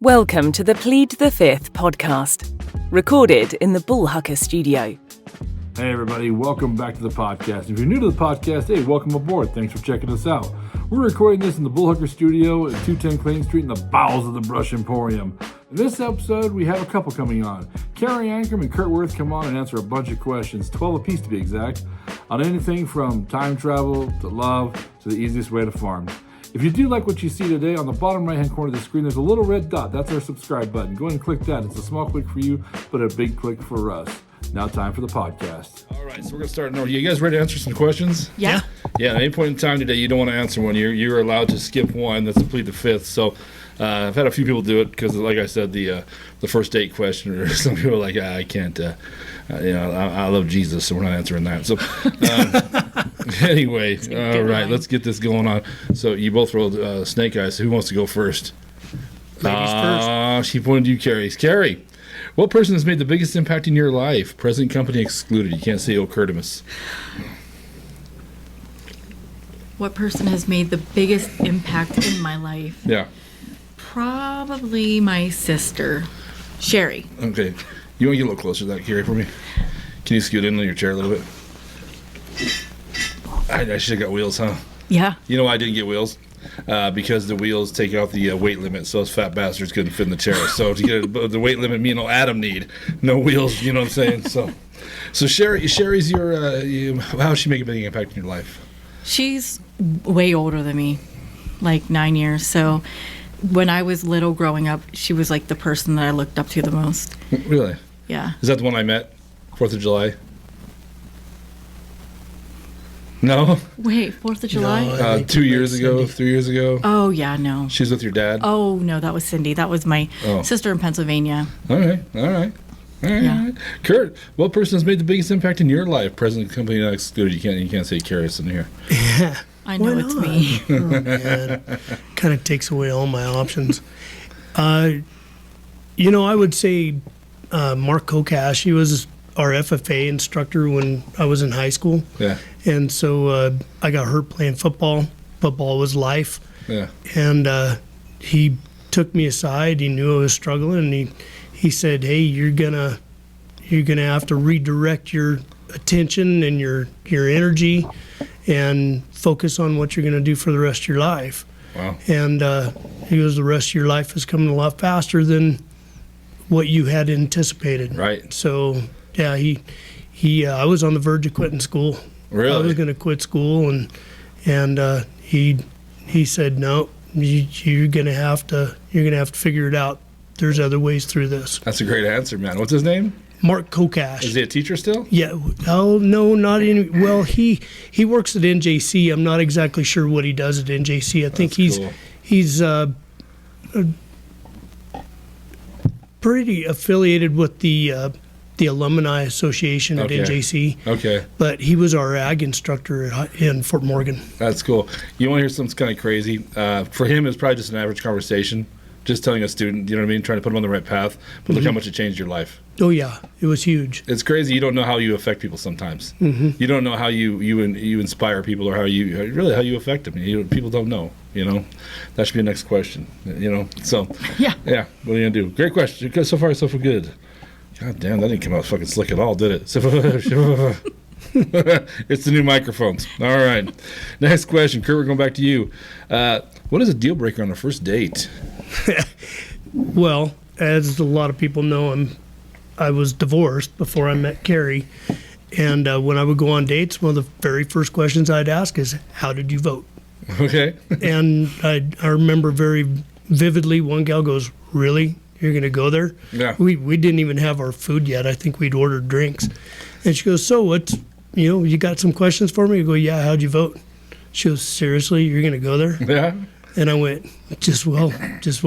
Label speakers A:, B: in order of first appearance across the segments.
A: Welcome to the Plead the Fifth podcast, recorded in the Bullhucker studio.
B: Hey everybody, welcome back to the podcast. If you're new to the podcast, hey, welcome aboard. Thanks for checking us out. We're recording this in the Bullhucker studio at 210 Clayton Street in the bowels of the Brush Emporium. In this episode, we have a couple coming on. Carrie and Curt come on and answer a bunch of questions, 12 apiece to be exact, on anything from time travel to love to the easiest way to farm. If you do like what you see today, on the bottom right-hand corner of the screen, there's a little red dot. That's our subscribe button. Go ahead and click that. It's a small click for you, but a big click for us. Now time for the podcast. All right, so we're going to start now. You guys ready to answer some questions?
C: Yeah.
B: Yeah, at any point in time today, you don't want to answer one. You're allowed to skip one. That's to plead the fifth. So I've had a few people do it because, like I said, the first date question, or some people are like, I can't, I love Jesus, so we're not answering that. So anyway, all right, let's get this going on. So you both rolled snake eyes. So who wants to go first?
C: Ladies first.
B: She pointed to you, Carrie. Carrie, what person has made the biggest impact in your life? Present company excluded. You can't say Curtimus.
C: What person has made the biggest impact in my life?
B: Yeah.
C: Probably my sister, Sherry.
B: Okay. You want to get a little closer to that, Carrie, for me? Can you scoot in on your chair a little bit? I should have got wheels, huh?
C: Yeah.
B: You know why I didn't get wheels? Because the wheels take out the weight limit, so those fat bastards couldn't fit in the chair. So to get the weight limit me and Adam need, no wheels, you know what I'm saying? So Sherry's your, how does she make a big impact in your life?
C: She's way older than me, like 9 years. So when I was little growing up, she was like the person that I looked up to the most.
B: Really?
C: Yeah.
B: Is that the one I met? 4th of July? No?
C: Wait, 4th of July?
B: No, 2 years ago, 3 years ago?
C: Oh, yeah, no.
B: She's with your dad?
C: Oh, no, that was Cindy. That was my sister in Pennsylvania.
B: All right.
C: Yeah.
B: Curt, what person has made the biggest impact in your life? Present company not excluded. You can't say Carrie in here.
D: Yeah.
C: I know it's me.
D: Oh, man. Kind of takes away all my options. I would say Mark Kokash. He was our FFA instructor when I was in high school.
B: Yeah.
D: And so I got hurt playing football. Football was life.
B: Yeah.
D: And he took me aside. He knew I was struggling, and he said, "Hey, you're gonna have to redirect your attention and your energy, and focus on what you're gonna do for the rest of your life."
B: Wow.
D: And he goes, "The rest of your life is coming a lot faster than what you had anticipated."
B: Right.
D: So yeah, I was on the verge of quitting school.
B: Really?
D: I was going to quit school, and he said, "No, you're going to have to figure it out. There's other ways through this."
B: That's a great answer, man. What's his name?
D: Mark Kokash.
B: Is he a teacher still?
D: Yeah. Oh no, not any. Well, he works at NJC. I'm not exactly sure what he does at NJC. I think he's pretty affiliated with the Alumni Association at NJC.
B: Okay.
D: But he was our ag instructor in Fort Morgan.
B: That's cool. You want to hear something kind of crazy? For him, it's probably just an average conversation, just telling a student, you know what I mean, trying to put them on the right path. But look how much it changed your life.
D: Oh yeah, it was huge.
B: It's crazy. You don't know how you affect people sometimes.
D: Mm-hmm.
B: You don't know how you inspire people, or how you affect them. People don't know. That should be the next question. So
C: Yeah.
B: What are you gonna do? Great question. Because so far so good. God damn, that didn't come out fucking slick at all, did it? It's the new microphones. All right. Next question. Curt, we're going back to you. What is a deal breaker on a first date?
D: Well, as a lot of people know, I was divorced before I met Carrie. And when I would go on dates, one of the very first questions I'd ask is, "How did you vote?"
B: Okay.
D: And I remember very vividly, one gal goes, "Really? You're going to go there?"
B: Yeah.
D: We didn't even have our food yet. I think we'd ordered drinks. And she goes, "So what's, you got some questions for me?" I go, "Yeah, how'd you vote?" She goes, "Seriously, you're going to go there?"
B: Yeah.
D: And I went, just well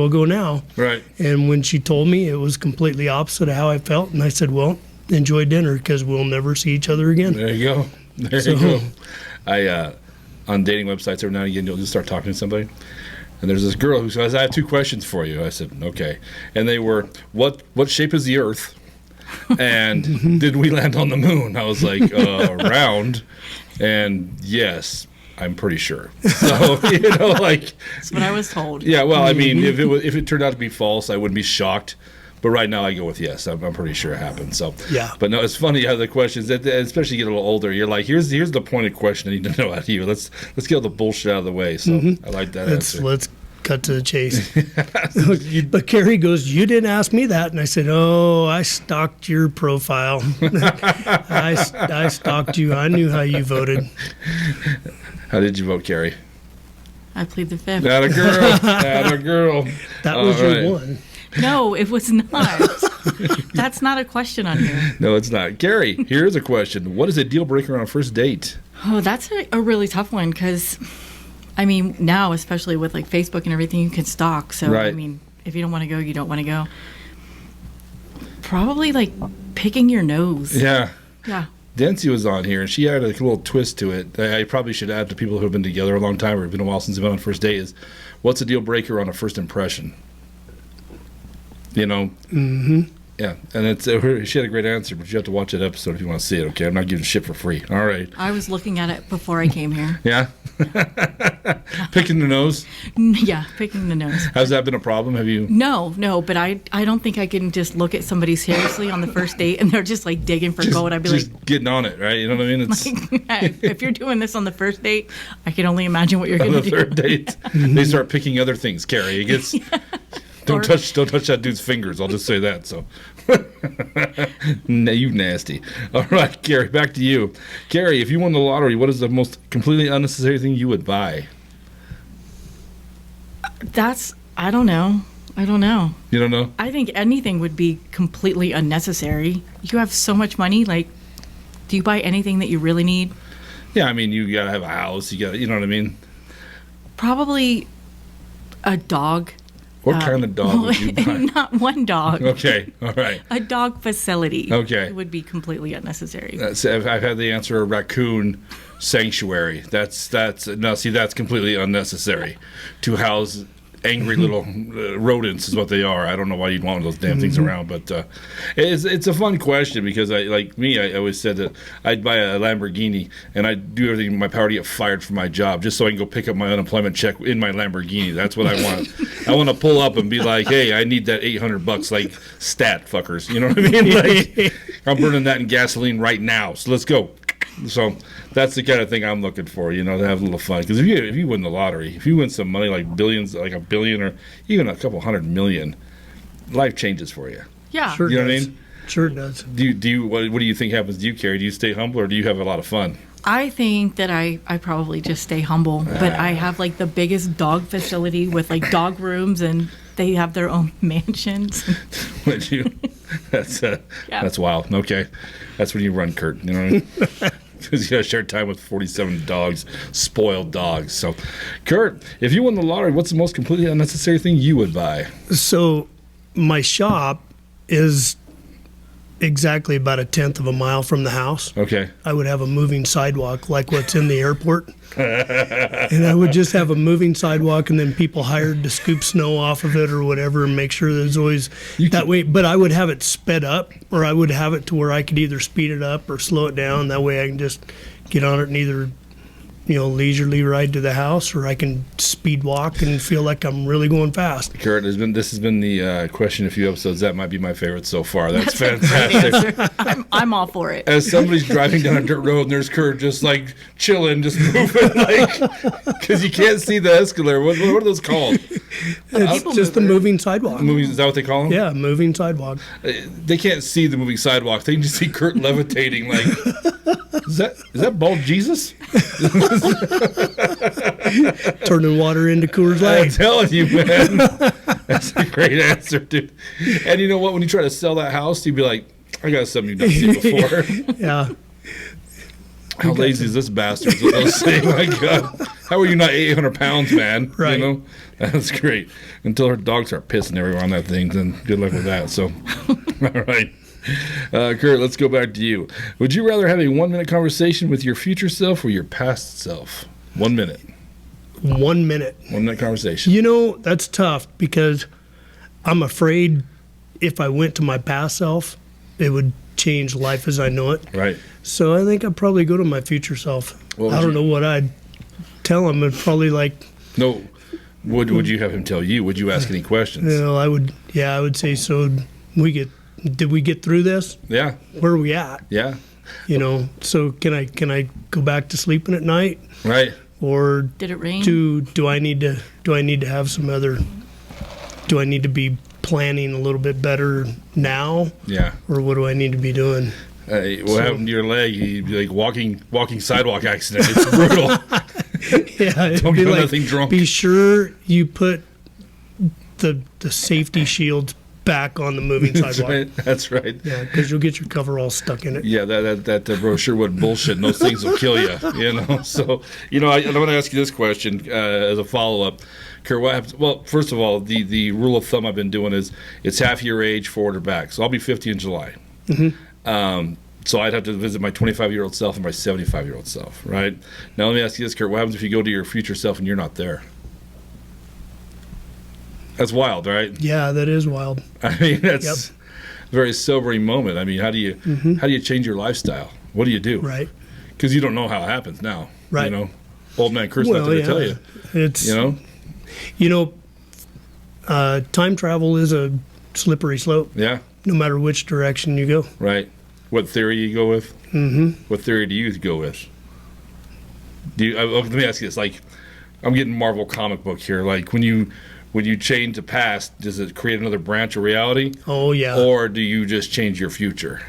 D: go now.
B: Right.
D: And when she told me, it was completely opposite of how I felt. And I said, "Well, enjoy dinner, because we'll never see each other again."
B: There you go. You go. I on dating websites every now and again, you'll just start talking to somebody. And there's this girl who says, "I have 2 questions for you." I said, "Okay." And they were, what shape is the Earth? And did we land on the moon? I was like, round. And yes. I'm pretty sure. So, like...
C: That's what I was told.
B: Yeah, well, I mean, if it turned out to be false, I wouldn't be shocked. But right now, I go with yes. I'm pretty sure it happened. So,
D: yeah.
B: But no, it's funny how the questions, especially you get a little older, you're like, here's the pointed question I need to know out of you. Let's get all the bullshit out of the way. So I like that answer.
D: Let's cut to the chase. But Carrie goes, you didn't ask me that. And I said, oh, I stalked your profile. I stalked you. I knew how you voted.
B: How did you vote, Carrie?
C: I plead the fifth.
B: Not a girl. Not a girl.
D: That was your one.
C: No, it was not. That's not a question on here.
B: No, it's not. Carrie, here's a question. What is a deal breaker on a first date?
C: Oh, that's a really tough one because, I mean, now, especially with like Facebook and everything, you can stalk. So,
B: right.
C: I mean, if you don't want to go, you don't want to go. Probably like picking your nose.
B: Yeah.
C: Yeah.
B: Dancy was on here, and she had a little twist to it. I probably should add to people who have been together a long time or it's been a while since they've been on a first date is, what's a deal breaker on a first impression? Mm-hmm. Yeah, and she had a great answer, but you have to watch that episode if you want to see it, okay? I'm not giving shit for free. All right.
C: I was looking at it before I came here.
B: Yeah? Picking the nose?
C: Yeah, picking the nose.
B: Has that been a problem? Have you?
C: No, but I don't think I can just look at somebody seriously on the first date and they're just like digging for gold. I'd be
B: just
C: like...
B: getting on it, right? You know what I mean? It's
C: if you're doing this on the first date, I can only imagine what you're going to do.
B: On the third date, they start picking other things, Carrie. It gets... Don't touch that dude's fingers. I'll just say that. So, you nasty. All right, Carrie, back to you. Carrie, if you won the lottery, what is the most completely unnecessary thing you would buy?
C: I don't know. You don't know? I think anything would be completely unnecessary. You have so much money. Like, do you buy anything that you really need?
B: Yeah, I mean, you gotta have a house. You know what I mean?
C: Probably a dog.
B: What kind of dog would you buy?
C: Not one dog.
B: Okay, all right.
C: A dog facility.
B: Okay.
C: It would be completely unnecessary.
B: I've had the answer a raccoon sanctuary. That's completely unnecessary to house angry little rodents is what they are. I don't know why you'd want those damn things around, but it's a fun question because I always said that I'd buy a Lamborghini and I'd do everything in my power to get fired from my job just so I can go pick up my unemployment check in my Lamborghini. That's what I want. I want to pull up and be like, hey, I need that $800, like stat fuckers. You know what I mean? Like, I'm burning that in gasoline right now. So let's go. So that's the kind of thing I'm looking for, to have a little fun. Because if you win the lottery, if you win some money like billions, like $1 billion or even a couple $100 million, life changes for you.
C: Yeah.
D: Sure
B: you know
D: does.
B: what I mean?
D: Sure does.
B: Do you what do you think happens to you, Carrie? Do you stay humble or do you have a lot of fun?
C: I think that I probably just stay humble, but I have like the biggest dog facility with like dog rooms and they have their own mansions.
B: Would you? That's wild. Okay. That's when you run, Curt. You know what I mean? Because you got to share time with 47 dogs, spoiled dogs. So, Curt, if you won the lottery, what's the most completely unnecessary thing you would buy?
D: So, my shop is exactly about 1/10 of a mile from the house.
B: Okay.
D: I would have a moving sidewalk like what's in the airport. And I would just have a moving sidewalk and then people hired to scoop snow off of it or whatever and make sure there's always that way. But I would have it sped up or I would have it to where I could either speed it up or slow it down. That way I can just get on it and either leisurely ride to the house, or I can speed walk and feel like I'm really going fast.
B: Curt, this has been the question a few episodes. That might be my favorite so far. That's fantastic.
C: I'm all for it.
B: As somebody's driving down a dirt road and there's Curt just like chilling, just moving, because you can't see the escalator. What are those called?
D: It's just the moving sidewalk.
B: Is that what they call them?
D: Yeah, moving sidewalk.
B: They can't see the moving sidewalk. They can just see Curt levitating. Like, is that bald Jesus?
D: Turning water into Coors Light.
B: I'm telling you, man. That's a great answer, dude. And you know what? When you try to sell that house, you'd be like, I got something you've not seen before.
D: Yeah.
B: How lazy is this bastard? Is what they'll say. My God. How are you not 800 pounds, man?
D: Right.
B: That's great. Until her dogs start pissing everywhere on that thing, then good luck with that. So, all right. Curt, let's go back to you. Would you rather have a 1-minute conversation with your future self or your past self? 1 minute.
D: 1 minute.
B: 1 minute conversation.
D: That's tough because I'm afraid if I went to my past self, it would change life as I know it.
B: Right.
D: So I think I'd probably go to my future self. I don't know what I'd tell him. It'd probably like.
B: No. Would you have him tell you? Would you ask any questions?
D: I would. Yeah, I would say so. Did we get through this?
B: Yeah.
D: Where are we at?
B: Yeah.
D: So can I go back to sleeping at night?
B: Right.
D: Or
C: did it rain?
D: Do I need to have some other? Do I need to be planning a little bit better now?
B: Yeah.
D: Or what do I need to be doing?
B: What happened to your leg? You'd be like walking sidewalk accident. It's brutal.
D: Yeah.
B: Don't get nothing drunk.
D: Be sure you put the safety shields back on the moving sidewalk.
B: That's right.
D: Yeah, because you'll get your cover all stuck in it.
B: Yeah, that brochure would bullshit, and those things will kill you. So I want to ask you this question as a follow up. Curt, what happens? Well, first of all, the rule of thumb I've been doing is it's half your age forward or back. So I'll be 50 in July. Mm-hmm. So I'd have to visit my 25-year-old self and my 75-year-old self, right? Now let me ask you this, Curt. What happens if you go to your future self and you're not there? That's wild, right?
D: Yeah, that is wild.
B: I mean, that's a very sobering moment. I mean, how do you change your lifestyle? What do you do?
D: Right.
B: Because you don't know how it happens now.
D: Right.
B: Old man Curt's not there to tell you.
D: It's time travel is a slippery slope.
B: Yeah.
D: No matter which direction you go.
B: Right. What theory you go with? Mm-hmm. What theory do you go with? Let me ask you this. Like, I'm getting Marvel comic book here. Like, when you change the past, does it create another branch of reality?
D: Oh yeah.
B: Or do you just change your future?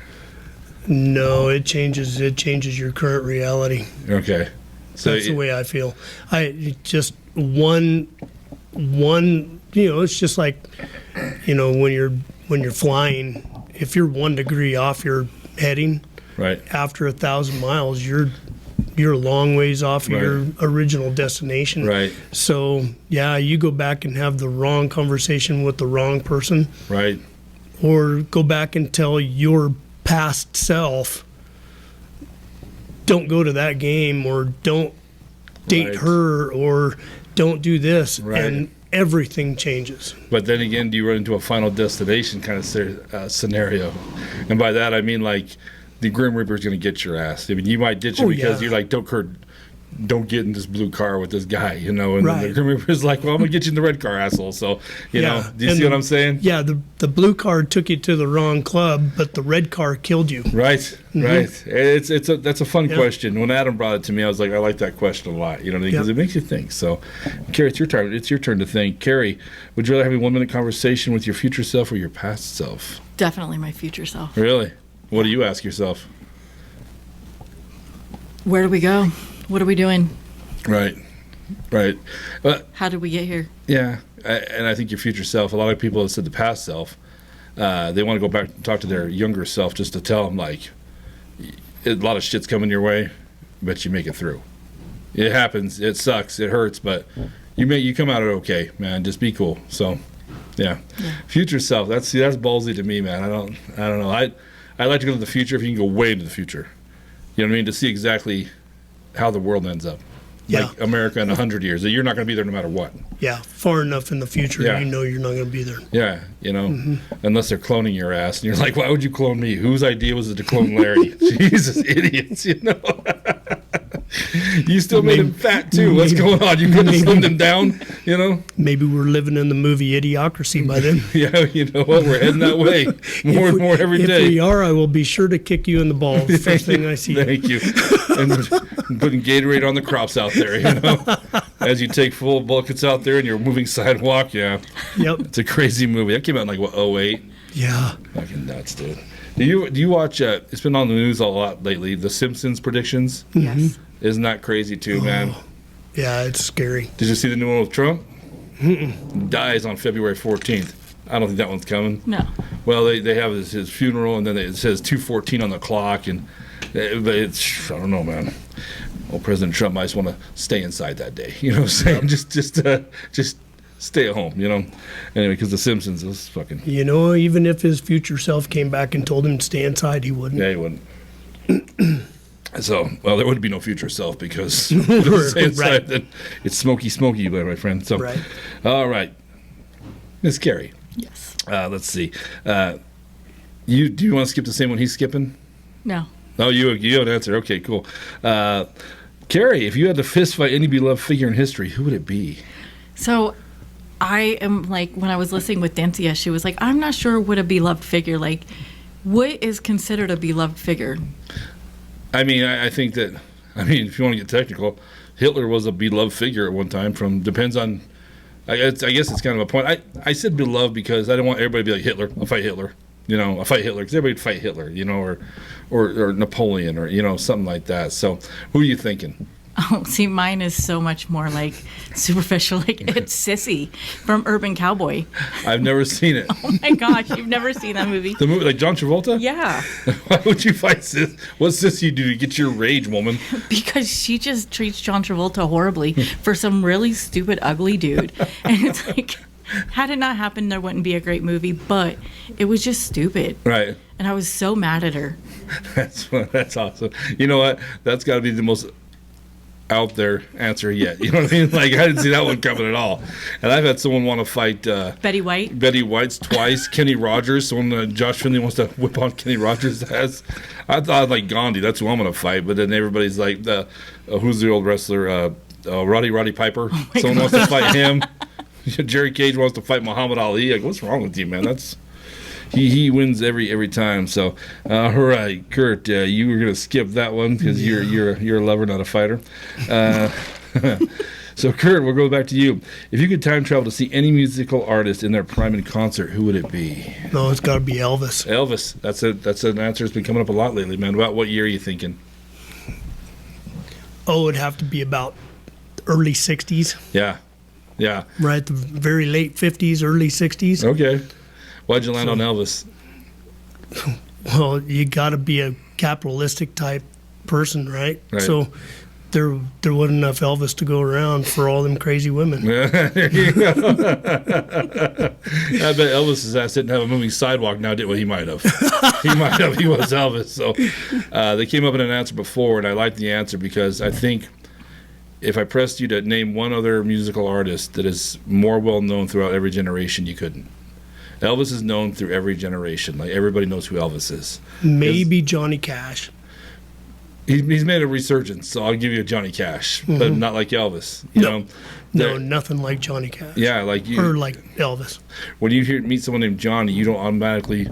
D: No, it changes your current reality.
B: Okay. So
D: that's the way I feel. Just one. It's just like, when you're flying. If you're 1 degree off your heading,
B: right,
D: after 1,000 miles, you're a long ways off
B: right.
D: your original destination.
B: Right.
D: So yeah, you go back and have the wrong conversation with the wrong person.
B: Right.
D: Or go back and tell your past self, don't go to that game, or don't date
B: right.
D: her, or don't do this,
B: right.
D: and everything changes.
B: But then again, do you run into a final destination kind of scenario? And by that I mean, like, the Grim Reaper's going to get your ass. I mean, you might ditch him because you're like, don't get in this blue car with this guy, and
D: right.
B: the Grim Reaper's like, well, I'm going to get you in the red car, asshole. So, do you see what I'm saying?
D: Yeah, the blue car took you to the wrong club, but the red car killed you.
B: Right, mm-hmm. Right. That's a fun question. When Adam brought it to me, I was like, I like that question a lot, because it makes you think. So, Carrie, it's your turn to think. Carrie, would you rather have a 1-minute conversation with your future self or your past self?
C: Definitely my future self.
B: Really? What do you ask yourself?
C: Where do we go? What are we doing?
B: Right.
C: How did we get here?
B: Yeah, and I think your future self, a lot of people have said the past self, they want to go back and talk to their younger self just to tell them, like, a lot of shit's coming your way, but you make it through. It happens. It sucks. It hurts, but you come out of it okay, man. Just be cool. So, yeah. Future self, that's ballsy to me, man. I don't know. I'd like to go to the future if you can go way into the future. You know what I mean? To see exactly how the world ends up.
D: Yeah.
B: Like America in 100 years. You're not going to be there no matter what.
D: Yeah, far enough in the future,
B: Yeah.
D: you're not going to be there.
B: Yeah, unless they're cloning your ass. And you're like, why would you clone me? Whose idea was it to clone Larry? Jesus, idiots, You still made him fat, too. What's going on? You couldn't have slimmed him down,
D: Maybe we're living in the movie Idiocracy by then.
B: Yeah, you know what? We're heading that way more and more every day.
D: If we are, I will be sure to kick you in the balls the first thing I see.
B: Thank you. And putting Gatorade on the crops out there, As you take full buckets out there and you're moving sidewalk, yeah.
D: Yep.
B: It's a crazy movie. That came out in, 08?
D: Yeah.
B: Fucking nuts, dude. Do you watch, it's been on the news a lot lately, The Simpsons predictions?
C: Yes.
B: Isn't that crazy, too, man?
D: Yeah, it's scary.
B: Did you see the new one with Trump? Dies on February 14th. I don't think that one's coming.
C: No.
B: Well, they have his funeral, and then it says 2:14 on the clock, but it's, I don't know, man. Well, President Trump might just want to stay inside that day. You know what I'm saying? Just stay at home, Anyway, because The Simpsons was fucking...
D: even if his future self came back and told him to stay inside, he wouldn't.
B: Yeah, he wouldn't. So, well, there would be no future self because if you stay inside,
D: Right.
B: then it's smoky, my friend. So,
D: Right.
B: All right. Miss Carrie.
C: Yes.
B: Let's see. Do you want to skip the same one he's skipping?
C: No.
B: No, you have an answer. Okay, cool. Carrie, if you had to fist fight any beloved figure in history, who would it be?
C: So I am like, when I was listening with Dancia, she was like, I'm not sure what a beloved figure, like, what is considered a beloved figure?
B: I mean, I think that, if you want to get technical, Hitler was a beloved figure at one time. Depends on, I guess it's kind of a point. I said beloved because I don't want everybody to be like Hitler. I'll fight Hitler. I'll fight Hitler because everybody would fight Hitler, or Napoleon, or, something like that. So who are you thinking?
C: Oh, see, mine is so much more like superficial. Like, it's Sissy from Urban Cowboy.
B: I've never seen it.
C: Oh my gosh, you've never seen that movie?
B: The movie, like John Travolta?
C: Yeah.
B: Why would you fight Sis? What's Sissy do to get your rage, woman?
C: Because she just treats John Travolta horribly for some really stupid, ugly dude. And it's like, had it not happened, there wouldn't be a great movie, but it was just stupid.
B: Right.
C: And I was so mad at her.
B: That's awesome. You know what? That's got to be the most out there answer yet. You know what I mean? Like, I didn't see that one coming at all. And I've had someone want to fight
C: Betty White.
B: Betty White's twice. Kenny Rogers. Someone Josh Finley wants to whip on Kenny Rogers' ass. I thought like Gandhi. That's who I'm going to fight. But then everybody's like, who's the old wrestler? Roddy Piper. Someone wants to fight him. Jerry Cage wants to fight Muhammad Ali. Like, what's wrong with you, man? That's he wins every time. So, all right, Curt, you were gonna skip that one because you're a lover, not a fighter. So, Curt, we'll go back to you. If you could time travel to see any musical artist in their prime in concert, who would it be?
D: No, it's got to be Elvis.
B: Elvis. That's an answer that's been coming up a lot lately, man. About what year are you thinking?
D: Oh, it'd have to be about early '60s.
B: Yeah.
D: Right, the very late '50s, early '60s.
B: Okay. Why'd you land on Elvis?
D: Well, you got to be a capitalistic type person, right? So there wasn't enough Elvis to go around for all them crazy women.
B: There you go. I bet Elvis's ass didn't have a moving sidewalk now, did what he might have. He might have. He was Elvis. So they came up with an answer before, and I liked the answer because I think if I pressed you to name one other musical artist that is more well known throughout every generation, you couldn't. Elvis is known through every generation. Like, everybody knows who Elvis is.
D: Maybe Johnny Cash.
B: He's made a resurgence, so I'll give you a Johnny Cash, but not like Elvis. You know?
D: No, nothing like Johnny Cash.
B: Yeah, like you.
D: Or like Elvis.
B: When you meet someone named Johnny, you don't automatically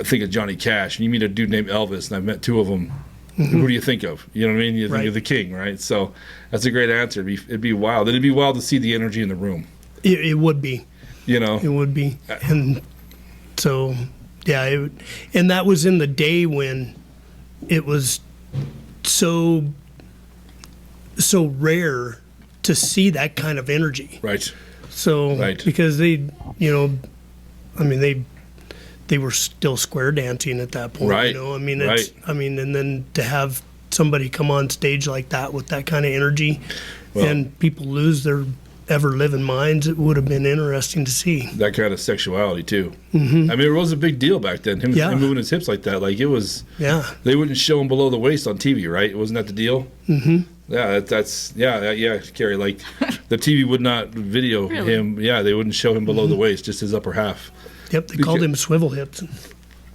B: think of Johnny Cash. And you meet a dude named Elvis, and I've met two of them. Who do you think of? You know what I mean? You think of the king, right? So that's a great answer. It'd be wild. It'd be wild to see the energy in the room.
D: It would be.
B: It
D: would be. And so, yeah, and that was in the day when it was so rare to see that kind of energy.
B: Right.
D: So, because they were still square dancing at that point.
B: Right.
D: And then to have somebody come on stage like that with that kind of energy, and people lose their ever-living minds, it would have been interesting to see.
B: That kind of sexuality, too. Mm-hmm. I mean, it was a big deal back then, him moving his hips like that. Like, it was...
D: Yeah.
B: They wouldn't show him below the waist on TV, right? Wasn't that the deal?
D: Mm-hmm.
B: Yeah, that's Carrie. Like, the TV would not video him. Yeah, they wouldn't show him below the waist, just his upper half.
D: Yep, they called him swivel hips.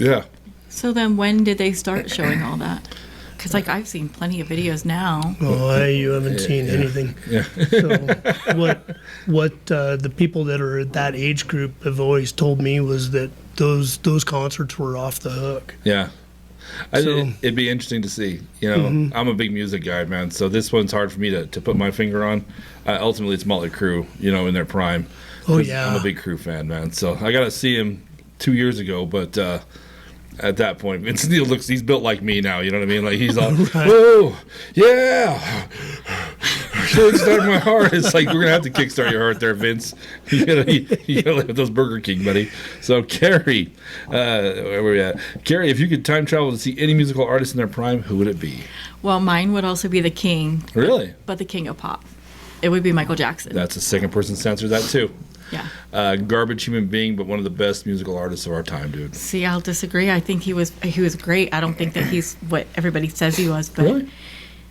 B: Yeah.
C: So then when did they start showing all that? Because, like, I've seen plenty of videos now.
D: Oh, you haven't seen anything.
B: Yeah.
D: So what the people that are at that age group have always told me was that those concerts were off the hook.
B: Yeah. It'd be interesting to see. I'm a big music guy, man. So this one's hard for me to put my finger on. Ultimately, it's Motley Crue, in their prime.
D: Oh, yeah.
B: I'm a big Crue fan, man. So I got to see him 2 years ago, but... at that point, Vince Neil he's built like me now, you know what I mean? Like, he's all, whoa, yeah, kickstart my heart. It's like, we're going to have to kickstart your heart there, Vince. You gotta live with those Burger King, buddy. So, Carrie, where were we at? Carrie, if you could time travel to see any musical artist in their prime, who would it be?
C: Well, mine would also be the king.
B: Really?
C: But the king of pop. It would be Michael Jackson.
B: That's the second person to answer that, too.
C: Yeah.
B: Garbage human being, but one of the best musical artists of our time, dude.
C: See, I'll disagree. I think he was great. I don't think that he's what everybody says he was, but
B: really?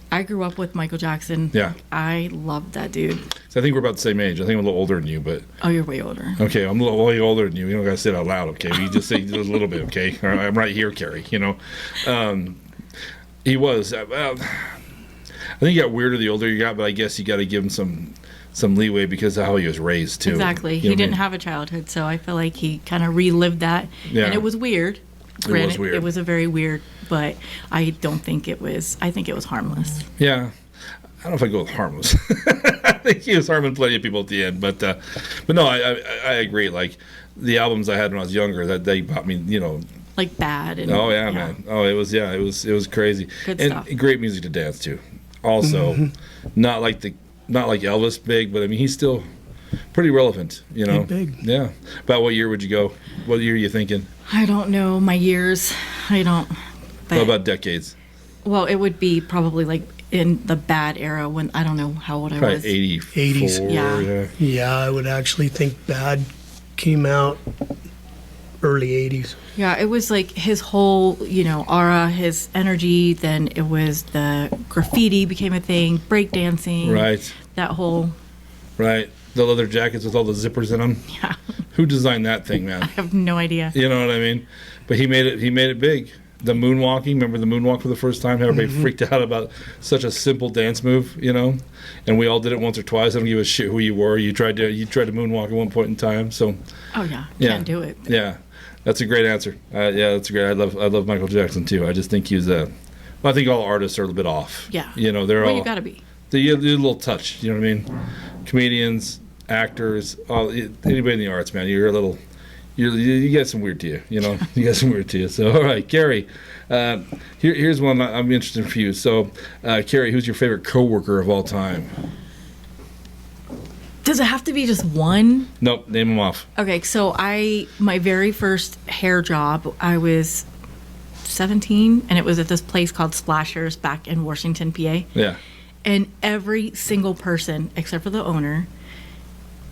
C: I grew up with Michael Jackson.
B: Yeah.
C: I loved that dude.
B: So I think we're about the same age. I think I'm a little older than you, but...
C: Oh, you're way older.
B: Okay, I'm a little way older than you. You don't got to say it out loud, okay? You just say a little bit, okay? I'm right here, Carrie, He was... I think he got weirder the older you got, but I guess you got to give him some leeway because of how he was raised too.
C: Exactly.
B: You know
C: He
B: what I
C: didn't
B: mean?
C: have a childhood, so I feel like he kind of relived that.
B: Yeah.
C: And it was weird.
B: was weird.
C: It was a very weird, but I don't think it was. I think it was harmless.
B: Yeah. I don't know if I go with harmless. I think he was harming plenty of people at the end, but no, I agree. Like the albums I had when I was younger, that they got me,
C: Like bad. And,
B: Oh yeah, man. Oh, it was crazy.
C: Good
B: and
C: stuff.
B: great music to dance to. Also, not like Elvis big, but I mean he's still pretty relevant.
D: Big.
B: Yeah. About what year would you go? What year are you thinking?
C: I don't know my years. I don't. But,
B: What about decades?
C: well, it would be probably like in the bad era when I don't know how old I
B: Probably
C: was.
B: 84.
D: 80s.
C: Yeah.
D: Yeah, I would actually think Bad came out early 80s.
C: Yeah, it was like his whole, aura, his energy. Then it was the graffiti became a thing, breakdancing.
B: Right.
C: That whole,
B: Right. The leather jackets with all the zippers in them.
C: yeah,
B: Who designed that thing, man?
C: I have no idea.
B: You know what I mean? But he made it big. The moonwalking, remember the moonwalk for the first time? Everybody freaked out about such a simple dance move, And we all did it once or twice. I don't give a shit who you were. You tried to moonwalk at one point in time. So
C: Oh yeah,
B: Yeah.
C: can't do it.
B: yeah, that's a great answer. Yeah, that's great. I love Michael Jackson too. I just think he's I think all artists are a little bit off.
C: Yeah.
B: They're
C: Well,
B: all
C: you gotta be.
B: They a little touch. You know what I mean? Comedians, actors, anybody in the arts, man. You're a little. You got some weird to you, You got some weird to you. So, all right, Carrie, here's one I'm interested in for you. So, Carrie, who's your favorite coworker of all time?
C: Does it have to be just one?
B: Nope, name them off.
C: Okay, so my very first hair job, I was 17, and it was at this place called Splashers back in Washington, PA.
B: Yeah.
C: And every single person, except for the owner,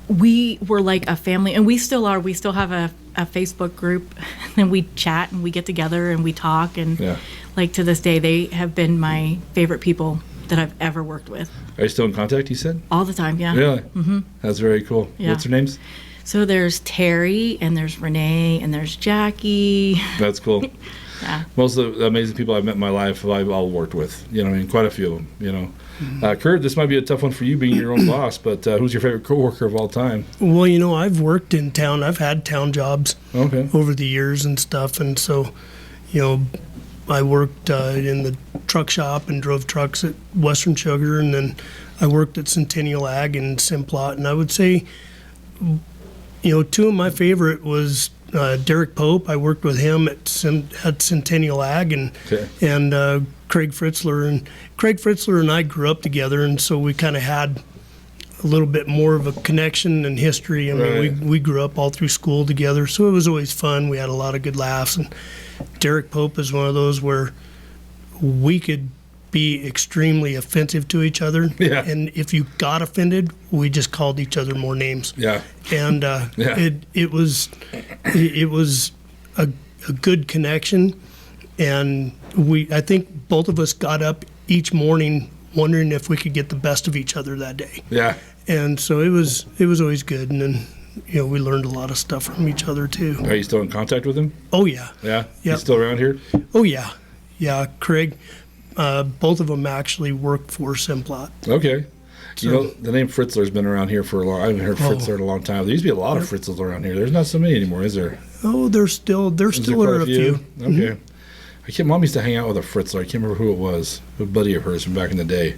C: we were like a family, and we still are. We still have a Facebook group, and we chat and we get together and we talk. And
B: Yeah.
C: like to this day, they have been my favorite people that I've ever worked with.
B: Are you still in contact? You said.
C: All the time, yeah.
B: Really? Mm-hmm. That's very cool.
C: Yeah.
B: What's their names?
C: So there's Terry, and there's Renee, and there's Jackie.
B: That's cool.
C: Yeah.
B: Most of the amazing people I've met in my life, I've all worked with. Quite a few of them. Curt, this might be a tough one for you, being your own boss. But who's your favorite coworker of all time?
D: Well, I've worked in town. I've had town jobs
B: Okay.
D: over the years and stuff. And so, I worked in the truck shop and drove trucks at Western Sugar. And then I worked at Centennial Ag and Simplot. And I would say, two of my favorite was Derek Pope. I worked with him at Centennial Ag and Craig Fritzler. And Craig Fritzler and I grew up together, and so we kind of had a little bit more of a connection and history. I mean,
B: Right.
D: we grew up all through school together, so it was always fun. We had a lot of good laughs. And Derek Pope is one of those where we could be extremely offensive to each other.
B: Yeah.
D: And if you got offended, we just called each other more names.
B: Yeah.
D: And
B: Yeah.
D: it was a good connection. And I think both of us got up each morning wondering if we could get the best of each other that day.
B: Yeah.
D: And so it was always good. And then, we learned a lot of stuff from each other too.
B: Are you still in contact with him?
D: Oh yeah.
B: Yeah.
D: Yep.
B: He's still around here?
D: Oh yeah. Yeah. Craig, both of them actually work for Simplot.
B: Okay. The name Fritzler's been around here for a long. I haven't heard
D: Oh.
B: Fritzler in a long time. There used to be a lot of Fritzlers around here. There's not so many anymore, is there?
D: Oh, there still
B: Quite
D: are a few.
B: Okay. Mom used to hang out with a Fritzler. I can't remember who it was. A buddy of hers from back in the day.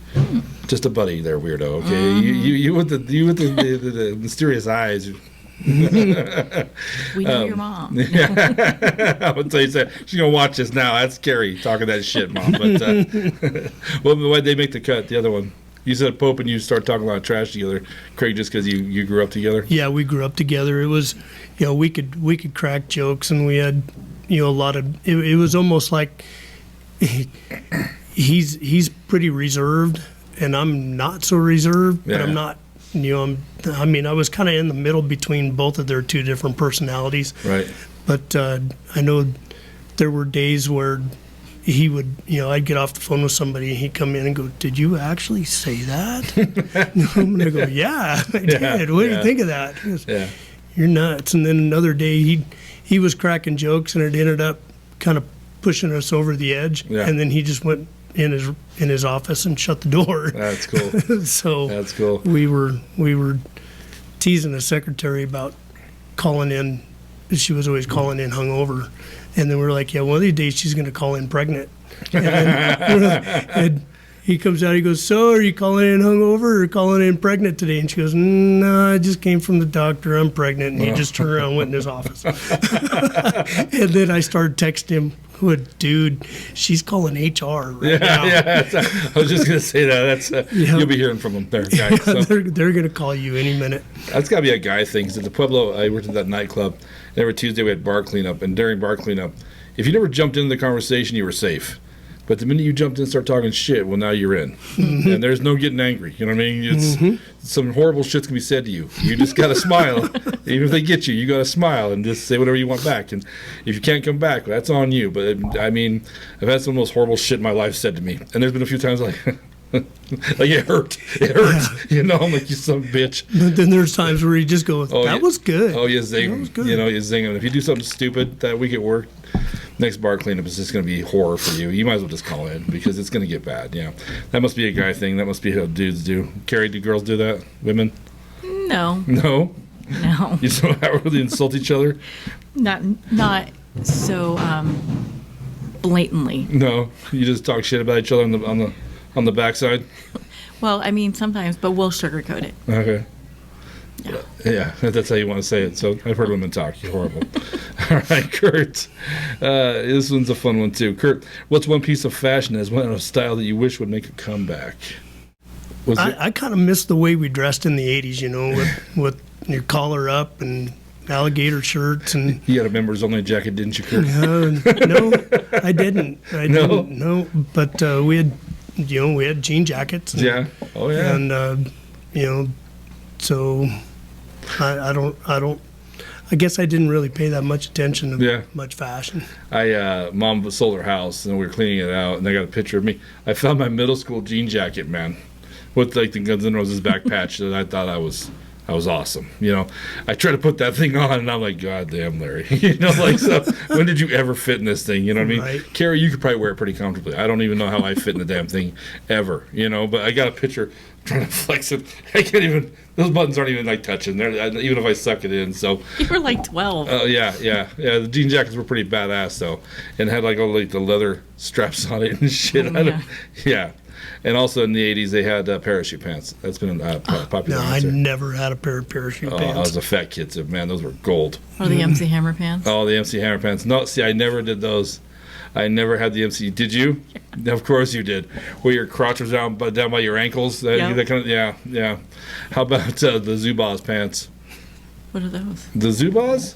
B: Just a buddy there, weirdo. Okay. You with the mysterious eyes.
C: We know your mom.
B: I would say she's gonna watch this now. That's Carrie talking that shit, Mom. But why'd they make the cut? The other one. You said Pope and you start talking a lot of trash together. Craig, just because you grew up together.
D: Yeah, we grew up together. It was, we could crack jokes, and we had, a lot of. It was almost like he's pretty reserved, and I'm not so reserved, but
B: Yeah.
D: I'm not. I was kind of in the middle between both of their two different personalities.
B: Right.
D: But I know there were days where he would, I'd get off the phone with somebody and he'd come in and go, "Did you actually say that?" And I'm going to go, "Yeah, I did. What do you think of that?" He goes,
B: Yeah.
D: "You're nuts." And then another day he was cracking jokes, and it ended up kind of pushing us over the edge.
B: Yeah.
D: And then he just went in his office and shut the door.
B: That's cool.
D: So
B: that's cool.
D: We were teasing the secretary about calling in. She was always calling in hungover, and then we were like, yeah, one of these days she's going to call in pregnant. And then, and he comes out, he goes, so are you calling in hungover or calling in pregnant today? And she goes, no, I just came from the doctor, I'm pregnant. And he just turned around and went in his office. And then I started texting him, dude, she's calling HR right now.
B: Yeah, I was just going to say that. You'll be hearing from them there, guys. So.
D: They're going to call you any minute.
B: That's got to be a guy thing. 'Cause at the Pueblo, I worked at that nightclub, and every Tuesday we had bar cleanup. And during bar cleanup, if you never jumped into the conversation, you were safe. But the minute you jumped in and start talking shit, well, now you're in. Mm-hmm. And there's no getting angry. You know what I mean? It's some horrible shit's going to be said to you. You just got to smile. Even if they get you, you got to smile and just say whatever you want back. And if you can't come back, that's on you. But, I mean, I've had some of the most horrible shit in my life said to me. And there's been a few times like it hurt. It hurts. Yeah. You know, I'm like, you son of a bitch.
D: But then there's times where you just go, that was good.
B: Oh, you zing them. You know, you zing them. If you do something stupid that week at work, next bar cleanup is just going to be horror for you. You might as well just call in because it's going to get bad. Yeah, that must be a guy thing. That must be how dudes do. Carrie, do girls do that? Women?
C: No.
B: No?
C: No.
B: You don't really insult each other?
C: Not so blatantly.
B: No, you just talk shit about each other on the backside.
C: Well, I mean sometimes, but we'll sugarcoat it.
B: Okay.
C: Yeah.
B: Yeah, that's how you want to say it. So I've heard women talk. You're horrible. All right, Curt. This one's a fun one, too. Curt, what's one piece of fashion as one of style that you wish would make a comeback?
D: I kind of miss the way we dressed in the 80s, you know, with your collar up and alligator shirts. And
B: you had a members only jacket, didn't you, Curt?
D: No, I didn't. No, but we had jean jackets. And,
B: yeah. Oh, yeah.
D: And, so I guess I didn't really pay that much attention to much fashion.
B: Mom sold her house, and we were cleaning it out, and I got a picture of me. I found my middle school jean jacket, man, with like the Guns N' Roses back patch, and I thought I was awesome. You know, I tried to put that thing on, and I'm like, God damn, Larry. You know, like, so when did you ever fit in this thing? You know what I mean?
D: Right.
B: Carrie, you could probably wear it pretty comfortably. I don't even know how I fit in the damn thing ever, you know, but I got a picture trying to flex it. I can't even, those buttons aren't even like touching there, even if I suck it in. So
C: you were like 12.
B: Oh, yeah. The jean jackets were pretty badass, though, and had like all like the leather straps on it and shit. Yeah. And also in the 80s, they had parachute pants. That's been popular.
D: No, I never had a pair of parachute pants.
B: I was a fat kid, so man, those were gold.
C: Or the MC Hammer pants?
B: Oh, the MC Hammer pants. No, see, I never did those. I never had the MC. Did you? Yeah. Of course you did. Where your crotch was down by your ankles. That kind of, yeah. How about the Zubaz pants?
C: What are those?
B: The Zubaz?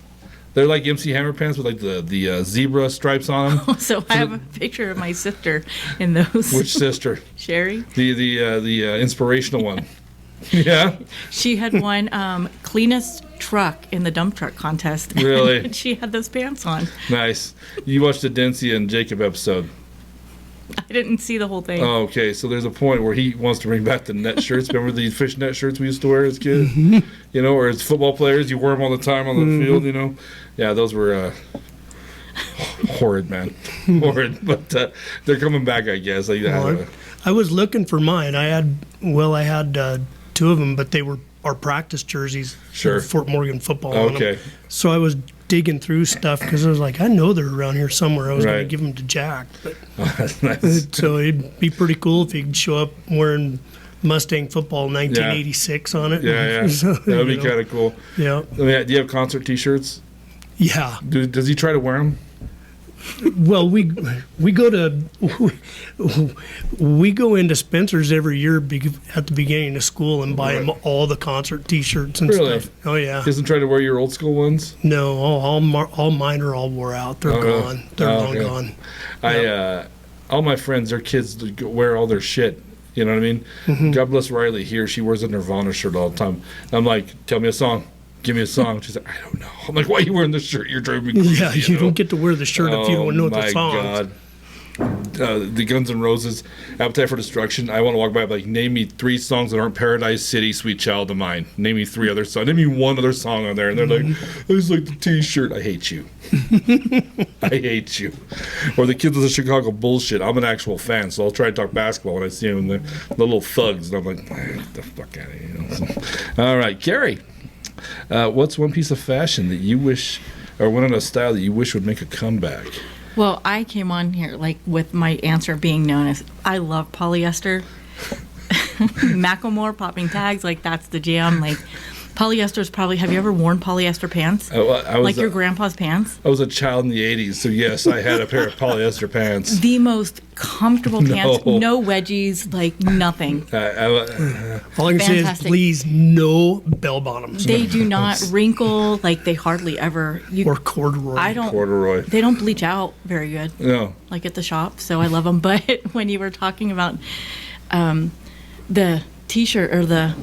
B: They're like MC Hammer pants with like the zebra stripes on them.
C: Oh, so I have a picture of my sister in those.
B: Which sister?
C: Sherry.
B: The inspirational one. Yeah.
C: She had won cleanest truck in the dump truck contest.
B: Really?
C: And she had those pants on.
B: Nice. You watched the Dempsey and Jacob episode.
C: I didn't see the whole thing.
B: Oh, okay. So there's a point where he wants to bring back the net shirts. Remember the fish net shirts we used to wear as kids? Mm-hmm. You know, or as football players, you wore them all the time on the field, you know? Yeah, those were horrid, man. Horrid. But they're coming back, I guess.
D: I was looking for mine. I had two of them, but they were our practice jerseys.
B: Sure.
D: Fort Morgan football.
B: Okay.
D: So I was digging through stuff because I was like, I know they're around here somewhere. I was going to give them to Jack. But
B: that's nice.
D: So it'd be pretty cool if he could show up wearing Mustang football 1986 on it.
B: Yeah. So, that would be kind of cool.
D: Yeah.
B: Do you have concert T-shirts?
D: Yeah.
B: Does he try to wear them?
D: Well, we go into Spencer's every year at the beginning of school and buy him all the concert T-shirts and stuff. Oh yeah.
B: He doesn't try to wear your old school ones?
D: No, all mine are all wore out. They're gone. They're long gone.
B: All my friends, their kids wear all their shit. You know what I mean? Mm-hmm. God bless Riley here. She wears a Nirvana shirt all the time. And I'm like, tell me a song. Give me a song. She's like, I don't know. I'm like, why are you wearing this shirt? You're driving me crazy.
D: Yeah, you don't get to wear the shirt if you don't know the songs.
B: Oh, my God. the Guns N' Roses, Appetite for Destruction. I want to walk by, like, name me 3 songs that aren't Paradise City, Sweet Child of Mine. Name me 3 other songs. Name me 1 other song on there. And they're like, I just like the T-shirt. I hate you. I hate you. Or the Kids of the Chicago bullshit. I'm an actual fan, so I'll try to talk basketball when I see them. The little thugs. And I'm like, get the fuck out of here. You know? So, all right, Carrie. What's one piece of fashion that you wish, or one in a style that you wish would make a comeback?
C: Well, I came on here like with my answer being known as I love polyester. Macklemore popping tags, like that's the jam. Like polyester is probably. Have you ever worn polyester pants?
B: I was,
C: like your grandpa's pants?
B: I was a child in the '80s, so yes, I had a pair of polyester pants.
C: The most comfortable pants, no wedgies, like nothing.
D: All I can say is, please, no bell bottoms.
C: They do not wrinkle, like they hardly ever.
D: Or corduroy.
B: Corduroy.
C: They don't bleach out very good.
B: No.
C: Like at the shop, so I love them. But when you were talking about the T-shirt or the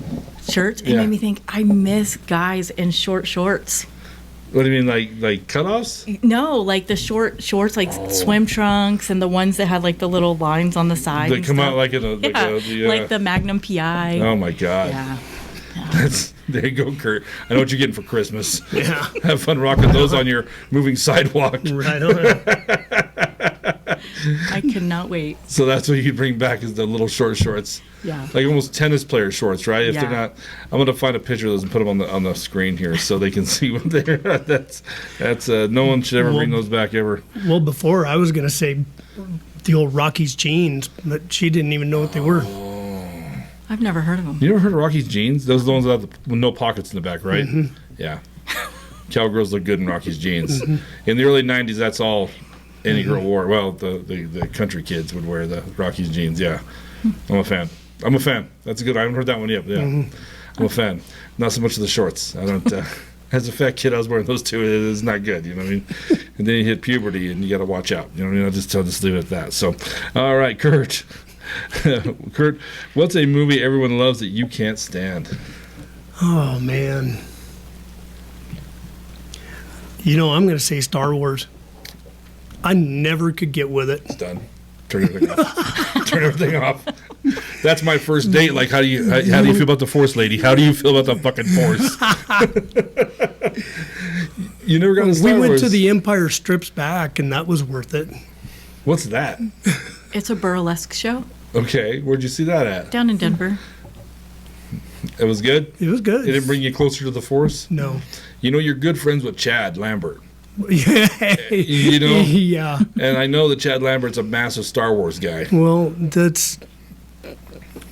C: shirts, it made me think I miss guys in short shorts.
B: What do you mean, like cutoffs?
C: No, like the short shorts, like swim trunks, and the ones that had like the little lines on the side.
B: They come out like in a
C: like the Magnum PI.
B: Oh my God.
C: Yeah.
B: There you go, Curt. I know what you're getting for Christmas.
D: Yeah.
B: Have fun rocking those on your moving sidewalk.
D: Right on.
C: I cannot wait.
B: So that's what you bring back is the little short shorts.
C: Yeah.
B: Like almost tennis player shorts, right? If they're not, I'm going to find a picture of those and put them on the screen here so they can see what they're. That's no one should ever bring those back ever.
D: Well, before I was going to say the old Rocky's jeans, but she didn't even know what they were.
C: I've never heard of them.
B: You never heard of Rocky's jeans? Those are the ones with no pockets in the back, right?
D: Mm-hmm.
B: Yeah. Cowgirls look good in Rocky's jeans. Mm-hmm. In the early '90s, that's all any girl wore. Well, the country kids would wear the Rocky's jeans. Yeah, I'm a fan. That's good. I haven't heard that one yet. But yeah, I'm a fan. Not so much of the shorts. I don't. As a fat kid, I was wearing those too. It is not good. You know what I mean? And then you hit puberty, and you got to watch out. You know what I mean? I'll just leave it at that. So, all right, Curt. Curt, what's a movie everyone loves that you can't stand?
D: Oh man. You know, I'm going to say Star Wars. I never could get with it.
B: It's done. Turn everything off. Turn everything off. That's my first date. Like, how do you feel about the Force, lady? How do you feel about the fucking Force? You never got to Star Wars.
D: We went to the Empire Strips Back, and that was worth it.
B: What's that?
C: It's a burlesque show.
B: Okay, where'd you see that at?
C: Down in Denver.
B: It was good?
D: It was good.
B: It didn't bring you closer to the Force?
D: No.
B: You know, you're good friends with Chad Lambert.
D: Yeah.
B: You know?
D: Yeah.
B: And I know that Chad Lambert's a massive Star Wars guy.
D: Well, that's...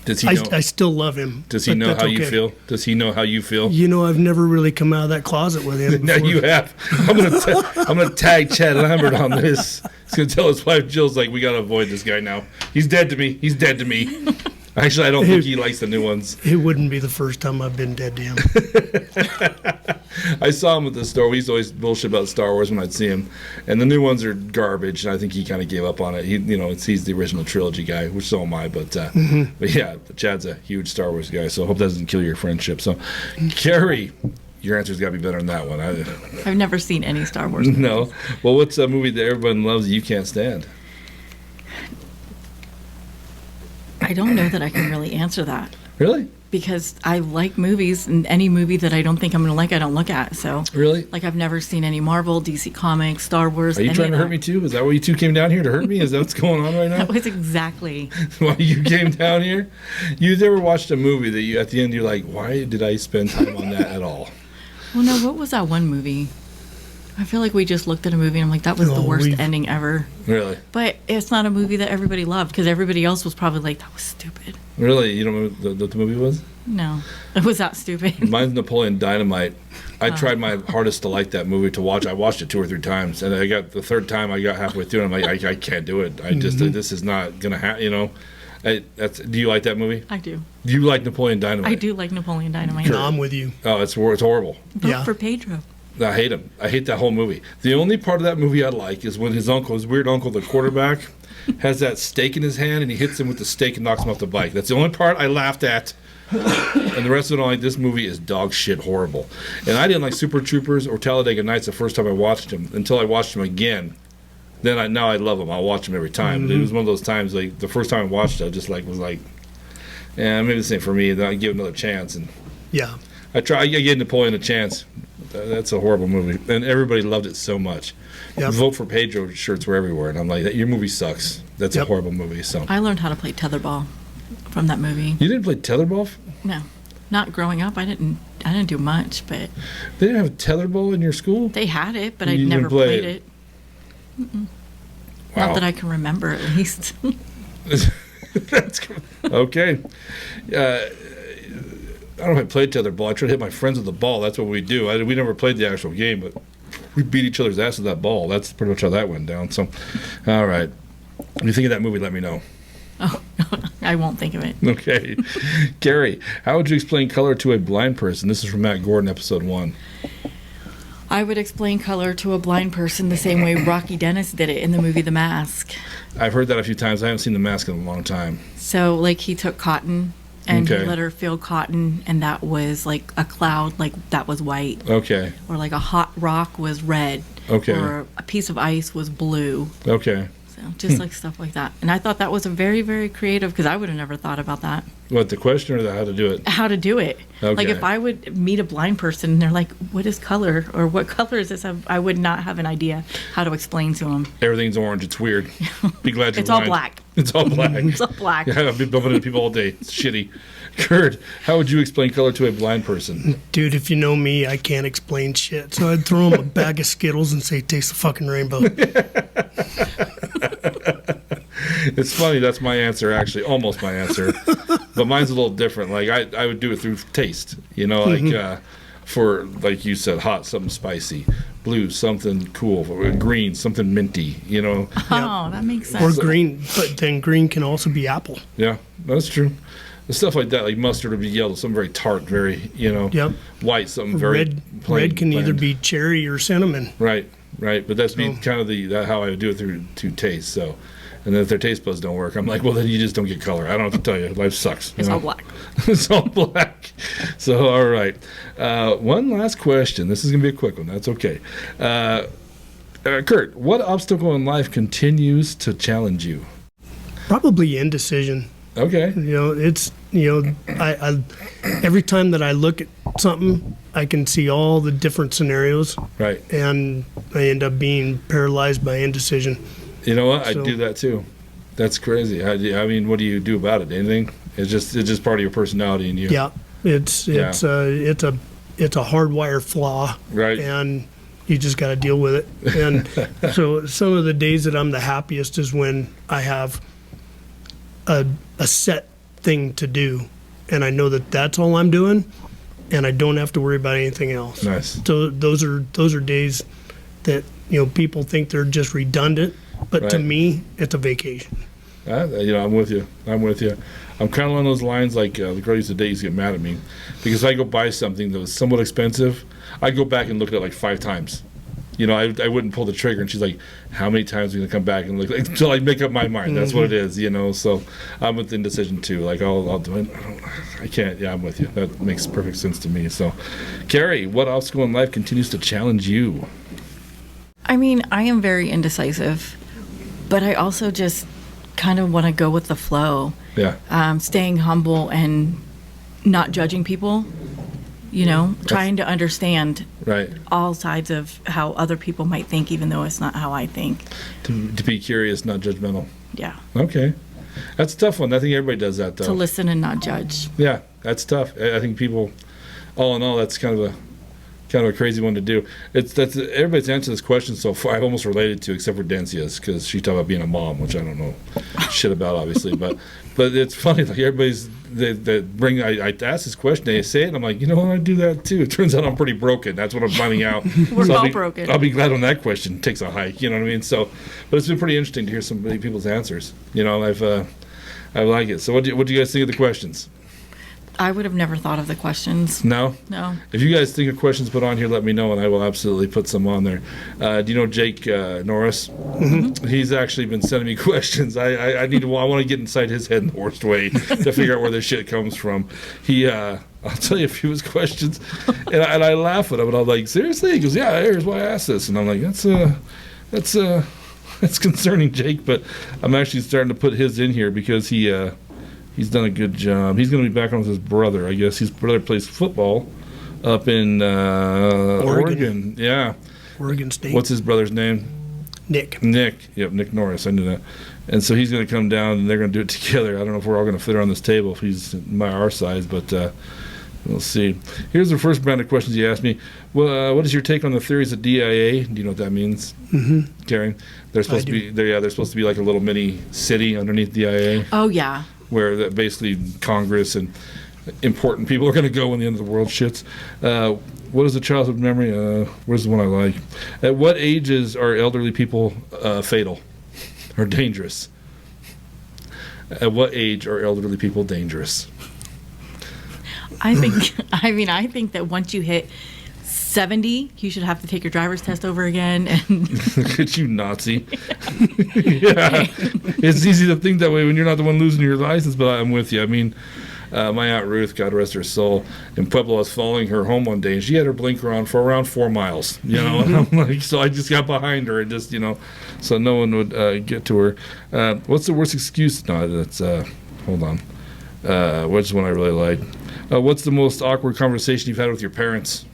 B: Does he know?
D: I still love him.
B: Does he know how you feel? Does he know how you feel?
D: You know, I've never really come out of that closet with him
B: Now
D: before.
B: you have. I'm gonna tag Chad Lambert on this. He's gonna tell his wife Jill's like, we gotta avoid this guy now. He's dead to me. He's dead to me. Actually, I don't think he likes the new ones.
D: It wouldn't be the first time I've been dead to him.
B: I saw him at the store. We used to always bullshit about Star Wars when I'd see him, and the new ones are garbage. And I think he kind of gave up on it. He's the original trilogy guy, which so am I. But yeah, Chad's a huge Star Wars guy, so I hope that doesn't kill your friendship. So, Carrie, your answer's got to be better than that one.
C: I've never seen any Star Wars movies.
B: No. Well, what's a movie that everyone loves that you can't stand?
C: I don't know that I can really answer that.
B: Really?
C: Because I like movies, and any movie that I don't think I'm going to like, I don't look at. So,
B: really?
C: Like, I've never seen any Marvel, DC Comics, Star Wars.
B: Are you trying to hurt me too? Is that why you two came down here, to hurt me? Is that what's going on right now?
C: That was exactly
B: why you came down here? You've never watched a movie that you, at the end, you're like, why did I spend time on that at all?
C: Well, no, what was that one movie? I feel like we just looked at a movie and I'm like, that was the worst ending ever.
B: Really?
C: But it's not a movie that everybody loved, because everybody else was probably like, that was stupid.
B: Really? You don't remember what the movie was?
C: No. It was that stupid.
B: Mine's Napoleon Dynamite. I tried my hardest to like that movie, to watch. I watched it 2 or 3 times, and I got the third time I got halfway through, and I'm like, I can't do it. I just, this is not going to happen, you know. Do you like that movie?
C: I do.
B: Do you like Napoleon Dynamite?
C: I do like Napoleon Dynamite.
D: No, I'm with you.
B: Oh, it's horrible.
C: Vote for Pedro.
B: I hate him. I hate that whole movie. The only part of that movie I like is when his weird uncle, the quarterback, has that stake in his hand and he hits him with the stake and knocks him off the bike. That's the only part I laughed at. And the rest of it, I'm like, this movie is dog shit horrible. And I didn't like Super Troopers or Talladega Nights the first time I watched him, until I watched him again. then now I love them. I'll watch them every time. But it was one of those times, like, the first time I watched it, I just, like, was like, yeah, maybe this ain't for me. Then I give it another chance. And
D: Yeah.
B: I gave Napoleon a chance. That's a horrible movie. And everybody loved it so much.
D: Yep.
B: Vote for Pedro shirts were everywhere. And I'm like, your movie sucks. That's a horrible movie. So
C: I learned how to play tetherball from that movie.
B: You didn't play tetherball?
C: No, not growing up. I didn't do much, but
B: They didn't have tetherball in your school?
C: they had it, but I
B: You
C: never
B: didn't play
C: played
B: it?
C: it.
B: Wow.
C: Not that I can remember, at least.
B: That's good. Okay. I don't know if I played tetherball. I try to hit my friends with the ball. That's what we do. We never played the actual game, but we beat each other's ass with that ball. That's pretty much how that went down. So, all right. If you think of that movie, let me know.
C: Oh, I won't think of it.
B: Okay. Carrie, how would you explain color to a blind person? This is from Matt Gordon, episode 1.
C: I would explain color to a blind person the same way Rocky Dennis did it in the movie The Mask.
B: I've heard that a few times. I haven't seen The Mask in a long time.
C: So, like, he took cotton and
B: Okay.
C: he let her feel cotton, and that was like a cloud, like that was white.
B: Okay.
C: Or like a hot rock was red.
B: Okay.
C: Or a piece of ice was blue.
B: Okay.
C: So just like stuff like that. And I thought that was a very, very creative, because I would have never thought about that.
B: What, the question or how to do it?
C: How to do it.
B: Okay.
C: Like if I would meet a blind person and they're like, what is color? Or what color is this? I would not have an idea how to explain to them.
B: Everything's orange. It's weird. Be glad you're
C: It's all
B: blind.
C: black.
B: It's all black.
C: It's all black.
B: Yeah, I've been bumping into people all day. It's shitty. Kurt, how would you explain color to a blind person?
D: Dude, if you know me, I can't explain shit. So I'd throw him a bag of Skittles and say, taste the fucking rainbow.
B: It's funny, that's my answer, actually. Almost my answer. But mine's a little different. Like, I would do it through taste. You know, like, for, like you said, hot, something spicy. Blue, something cool. Green, something minty, you know.
C: Oh, that makes
D: Or
C: sense.
D: green, but then green can also be apple.
B: Yeah, that's true. The stuff like that, like mustard would be yellow, something very tart, very, you know.
D: Yep.
B: White, something very
D: Red
B: plain,
D: can either
B: bland.
D: be cherry or cinnamon.
B: Right. But that's be kind of how I would do it through taste. So, and then if their taste buds don't work, I'm like, well, then you just don't get color. I don't have to tell you, life sucks.
C: It's
B: you
C: all
B: know?
C: black.
B: It's all black. So, all right. One last question. This is gonna be a quick one. That's okay. Curt, what obstacle in life continues to challenge you?
D: Probably indecision.
B: Okay.
D: You know, it's, you know, I every time that I look at something, I can see all the different scenarios,
B: Right.
D: and I end up being paralyzed by indecision.
B: You know what? I
D: So-
B: do that too. That's crazy. I mean, what do you do about it? Anything? It's just part of your personality and you.
D: Yeah, it's a hardwired flaw,
B: Right.
D: and you just got to deal with it. And so some of the days that I'm the happiest is when I have a set thing to do, and I know that that's all I'm doing, and I don't have to worry about anything else.
B: Nice.
D: So those are days that, you know, people think they're just redundant, but to
B: Right.
D: me, it's a vacation.
B: You know, I'm with you. I'm kind of along those lines. Like the girl used to date used to get mad at me because if I go buy something that was somewhat expensive, I go back and look at it like 5 times. You know, I wouldn't pull the trigger, and she's like, "How many times are you gonna come back and look?" Until I make up my mind. That's what it is. You know, so I'm with indecision too. Like I'll do it. I can't. Yeah, I'm with you. That makes perfect sense to me. So, Carrie, what obstacle in life continues to challenge you?
C: I mean, I am very indecisive, but I also just kind of want to go with the flow.
B: Yeah.
C: Staying humble and not judging people, you know, trying to understand
B: Right.
C: all sides of how other people might think, even though it's not how I think.
B: To be curious, not judgmental.
C: Yeah.
B: Okay. That's a tough one. I think everybody does that though.
C: To listen and not judge.
B: Yeah, that's tough. I think people, all in all, that's kind of a crazy one to do. That's everybody's answered this question so far. I've almost related to, except for Dancia's, because she talked about being a mom, which I don't know shit about, obviously. But it's funny. Like everybody's I ask this question, they say it, and I'm like, you know what, I do that too. It turns out I'm pretty broken. That's what I'm finding out.
C: We're all
B: I'll be,
C: broken.
B: I'll be glad when that question takes a hike. You know what I mean? So, but it's been pretty interesting to hear some people's answers. You know, I like it. So what do you guys think of the questions?
C: I would have never thought of the questions.
B: No?
C: No.
B: If you guys think of questions put on here, let me know, and I will absolutely put some on there. Do you know Jake Norris? Mm-hmm. He's actually been sending me questions. I want to get inside his head in the worst way to figure out where this shit comes from. I'll tell you a few of his questions, and I laugh at him, and I'm like, seriously? He goes, yeah, here's why I asked this. And I'm like, that's it's concerning Jake, but I'm actually starting to put his in here because he's done a good job. He's going to be back on with his brother. I guess his brother plays football up in Oregon. Yeah.
D: Oregon State.
B: What's his brother's name?
D: Nick.
B: Yep, Nick Norris. I knew that. And so he's going to come down, and they're going to do it together. I don't know if we're all going to fit around this table if he's our size, but we'll see. Here's the first round of questions he asked me. Well, what is your take on the theories of DIA? Do you know what that means, Carrie? They're supposed to be. They're supposed to be like a little mini city underneath DIA.
C: Oh yeah.
B: Where basically Congress and important people are going to go when the end of the world shits. What is a childhood memory? Where's the one I like? At what ages are elderly people fatal or dangerous? At what age are elderly people dangerous?
C: I think that once you hit 70, you should have to take your driver's test over again. And
B: Look at you, Nazi. Yeah. It's easy to think that way when you're not the one losing your license, but I'm with you. I mean, my Aunt Ruth, God rest her soul, in Pueblo, I was following her home one day, and she had her blinker on for around 4 miles, and I'm like, so I just got behind her and just, so no one would get to her. What's the worst excuse? No, that's, hold on. Which one I really like? What's the most awkward conversation you've had with your parents?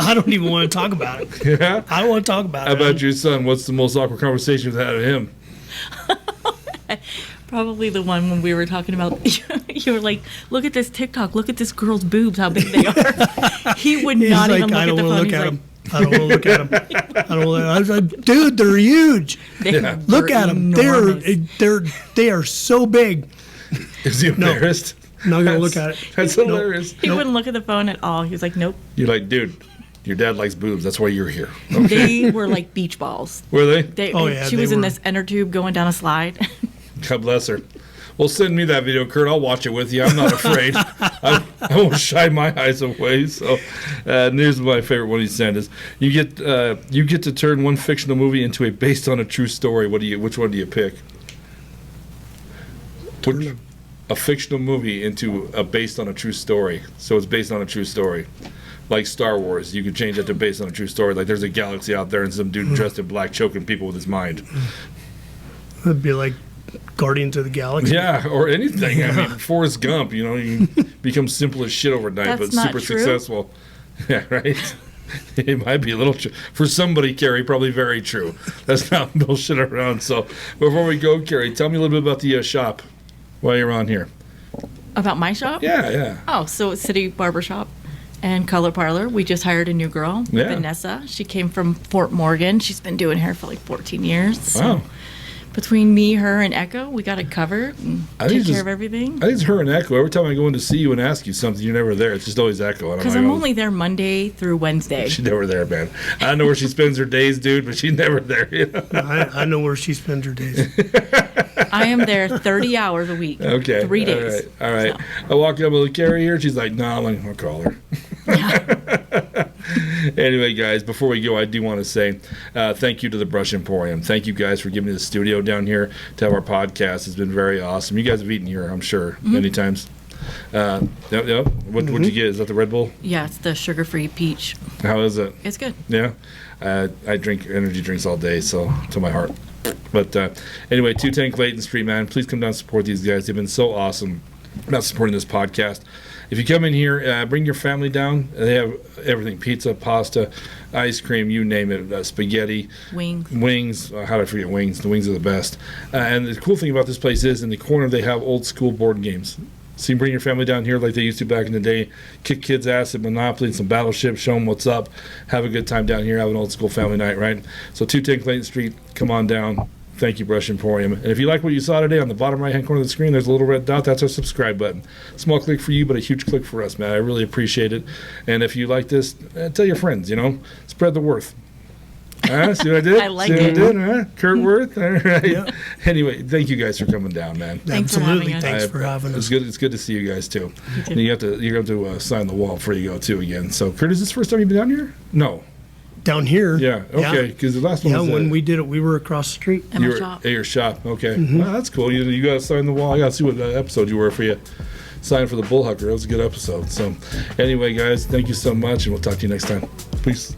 D: I don't even want to talk about it.
B: Yeah?
D: I don't want to talk about
B: How
D: it.
B: about your son? What's the most awkward conversation you've had with him?
C: probably the one when we were talking about, you were like, look at this TikTok, look at this girl's boobs, how big they are. He would
D: He's
C: not
D: like,
C: even
D: I
C: look
D: don't
C: at the
D: want to
C: phone.
D: look
C: He's
D: at
C: like,
D: him. I don't want to look at him. I don't want to. I was like, dude, they're huge.
C: they
D: Look
C: were
D: at them.
C: enormous.
D: They are so big.
B: Is he embarrassed?
D: Not gonna look at it.
B: That's hilarious.
C: He wouldn't look at the phone at all. He was like, nope.
B: You're like, dude, your dad likes boobs. That's why you're here. Okay.
C: They were like beach balls.
B: Were they?
D: Oh, yeah,
C: She
D: they
C: was in
D: were.
C: this inner tube going down a slide.
B: God bless her. Well, send me that video, Curt. I'll watch it with you. I'm not afraid. I won't shy my eyes away. So, and here's my favorite one he sent is you get to turn one fictional movie into a based on a true story. Which one do you pick? A fictional movie into a based on a true story. So it's based on a true story. Like Star Wars, you could change it to based on a true story. Like there's a galaxy out there and some dude dressed in black choking people with his mind.
D: It'd be like Guardians of the Galaxy.
B: Yeah, or anything. I mean, Forrest Gump, you become simple as shit overnight,
C: That's
B: but
C: not
B: super
C: true.
B: successful. Yeah, right? It might be a little for somebody, Carrie, probably very true. That's not bullshit around. So before we go, Carrie, tell me a little bit about the shop while you're on here.
C: About my shop?
B: Yeah.
C: Oh, so it's City Barbershop and Color Parlor. We just hired a new girl,
B: Yeah.
C: Vanessa. She came from Fort Morgan. She's been doing hair for like 14 years. So
B: Wow.
C: between me, her, and Echo, we got it covered and
B: I think
C: take care
B: just-
C: of everything.
B: I think it's her and Echo. Every time I go in to see you and ask you something, you're never there. It's just always Echo.
C: Because I'm only there Monday through Wednesday.
B: She's never there, man. I don't know where she spends her days, dude, but she's never there.
D: I know where she spends her days.
C: I am there 30 hours a week.
B: Okay.
C: 3 days.
B: All right.
C: So.
B: I walk up with Carrie here. She's like, nah, I'll call her. Anyway, guys, before we go, I do want to say thank you to the Brush Emporium. Thank you guys for giving me the studio down here to have our podcast. It's been very awesome. You guys have eaten here, I'm sure, many times. Yep. What'd you get? Is that the Red Bull?
C: Yeah, it's the sugar-free peach.
B: How is it?
C: It's good.
B: Yeah. I drink energy drinks all day, so to my heart. But anyway, 210 Clayton Street, man. Please come down and support these guys. They've been so awesome about supporting this podcast. If you come in here, bring your family down. They have everything: pizza, pasta, ice cream, you name it, spaghetti,
C: Wings.
B: How did I forget wings? The wings are the best. And the cool thing about this place is in the corner they have old school board games. So you can bring your family down here like they used to back in the day, kick kids' ass at Monopoly and some Battleship, show them what's up, have a good time down here, have an old school family night, right? So 210 Clayton Street, come on down. Thank you, Brush Emporium. And if you like what you saw today, on the bottom right-hand corner of the screen, there's a little red dot. That's our subscribe button. Small click for you, but a huge click for us, man. I really appreciate it. And if you like this, tell your friends, spread the word. See what I did?
C: I like
B: See what I
C: it.
B: did? Curt Worth? All right.
D: Yeah.
B: Anyway, thank you guys for coming down, man.
C: Thanks for
D: Absolutely.
C: having us.
D: Thanks for having us.
B: It's good to see you guys, too.
C: You too.
B: And you have to sign the wall before you go, too, again. So, Curt, is this the first time you've been down here? No.
D: Down here.
B: Yeah, okay, because the last one
D: Yeah,
B: was
D: when we did it, we were across the street.
C: At my
B: you were
C: shop.
B: at your shop. Okay, Well, that's cool. You got to sign the wall. I got to see what episode you were for you. Sign for the Bullhucker. That was a good episode. So, anyway, guys, thank you so much, and we'll talk to you next time. Peace.